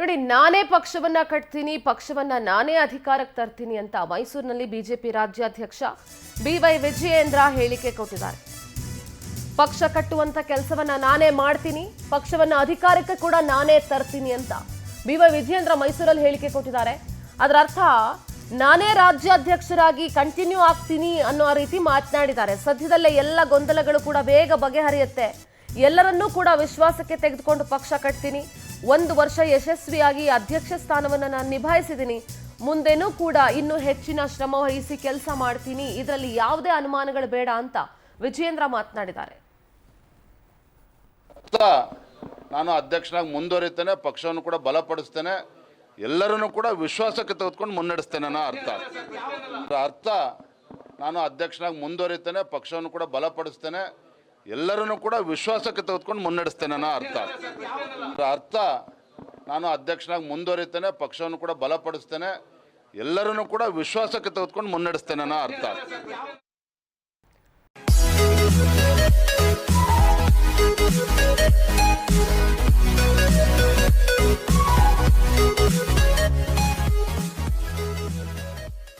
ನೋಡಿ, ನಾನೇ ಪಕ್ಷವನ್ನ ಕಟ್ತೀನಿ, ಪಕ್ಷವನ್ನ ನಾನೇ ಅಧಿಕಾರಕ್ಕೆ ತರ್ತೀನಿ ಅಂತ ಮೈಸೂರಿನಲ್ಲಿ ಬಿಜೆಪಿ ರಾಜ್ಯಾಧ್ಯಕ್ಷ BY ವಿಜಯೇಂದ್ರ ಹೇಳಿಕೆ ಕೊಟ್ಟಿದ್ದಾರೆ. ಪಕ್ಷ ಕಟ್ಟುವಂತ ಕೆಲಸವನ್ನ ನಾನೇ ಮಾಡ್ತೀನಿ, ಪಕ್ಷವನ್ನ ಅಧಿಕಾರಕ್ಕೆ ಕೂಡ ನಾನೇ ತರ್ತೀನಿ ಅಂತ BY ವಿಜಯೇಂದ್ರ ಮೈಸೂರಲ್ಲಿ ಹೇಳಿಕೆ ಕೊಟ್ಟಿದ್ದಾರೆ. ಅದರ ಅರ್ಥ ನಾನೇ ರಾಜ್ಯಾಧ್ಯಕ್ಷರಾಗಿ ಕಂಟಿನ್ಯೂ ಆಗ್ತೀನಿ ಅನ್ನೋ ರೀತಿ ಮಾತನಾಡಿದ್ದಾರೆ. ಸದ್ಯದಲ್ಲೇ ಎಲ್ಲ ಗೊಂದಲಗಳು ಕೂಡ ಬೇಗ ಬಗೆಹರಿಯುತ್ತೆ, ಎಲ್ಲರನ್ನೂ ಕೂಡ ವಿಶ್ವಾಸಕ್ಕೆ ತೆಗೆದುಕೊಂಡು ಪಕ್ಷ ಕಟ್ತೀನಿ, 1 ವರ್ಷ ಯಶಸ್ವಿಯಾಗಿ ಅಧ್ಯಕ್ಷ ಸ್ಥಾನವನ್ನು ನಾನು ನಿಭಾಯಿಸಿದ್ದೀನಿ, ಮುಂದೆನೂ ಕೂಡ ಇನ್ನೂ ಹೆಚ್ಚಿನ ಶ್ರಮ ವಹಿಸಿ ಕೆಲಸ ಮಾಡ್ತೀನಿ, ಇದರಲ್ಲಿ ಯಾವುದೇ ಅನುಮಾನಗಳು ಬೇಡ ಅಂತ ವಿಜಯೇಂದ್ರ ಮಾತನಾಡಿದ್ದಾರೆ. ನಾನು ಅಧ್ಯಕ್ಷನಾಗಿ ಮುಂದುವರಿತೇನೆ, ಪಕ್ಷವನ್ನು ಕೂಡ ಬಲಪಡಿಸ್ತೇನೆ, ಎಲ್ಲರನ್ನೂ ಕೂಡ ವಿಶ್ವಾಸಕ್ಕೆ ತೆಗೆದುಕೊಂಡು ಮುನ್ನಡೆಸ್ತೇನೆ ಅನ್ನೋ ಅರ್ಥ. ನಾನು ಅಧ್ಯಕ್ಷನಾಗಿ ಮುಂದುವರಿತೇನೆ, ಪಕ್ಷವನ್ನು ಕೂಡ ಬಲಪಡಿಸ್ತೇನೆ, ಎಲ್ಲರನ್ನೂ ಕೂಡ ವಿಶ್ವಾಸಕ್ಕೆ ತೆಗೆದುಕೊಂಡು ಮುನ್ನಡೆಸ್ತೇನೆ ಅನ್ನೋ ಅರ್ಥ. ನಾನು ಅಧ್ಯಕ್ಷನಾಗಿ ಮುಂದುವರಿತೇನೆ, ಪಕ್ಷವನ್ನು ಕೂಡ ಬಲಪಡಿಸ್ತೇನೆ, ಎಲ್ಲರನ್ನೂ ಕೂಡ ವಿಶ್ವಾಸಕ್ಕೆ ತೆಗೆದುಕೊಂಡು ಮುನ್ನಡೆಸ್ತೇನೆ ಅನ್ನೋ ಅರ್ಥ.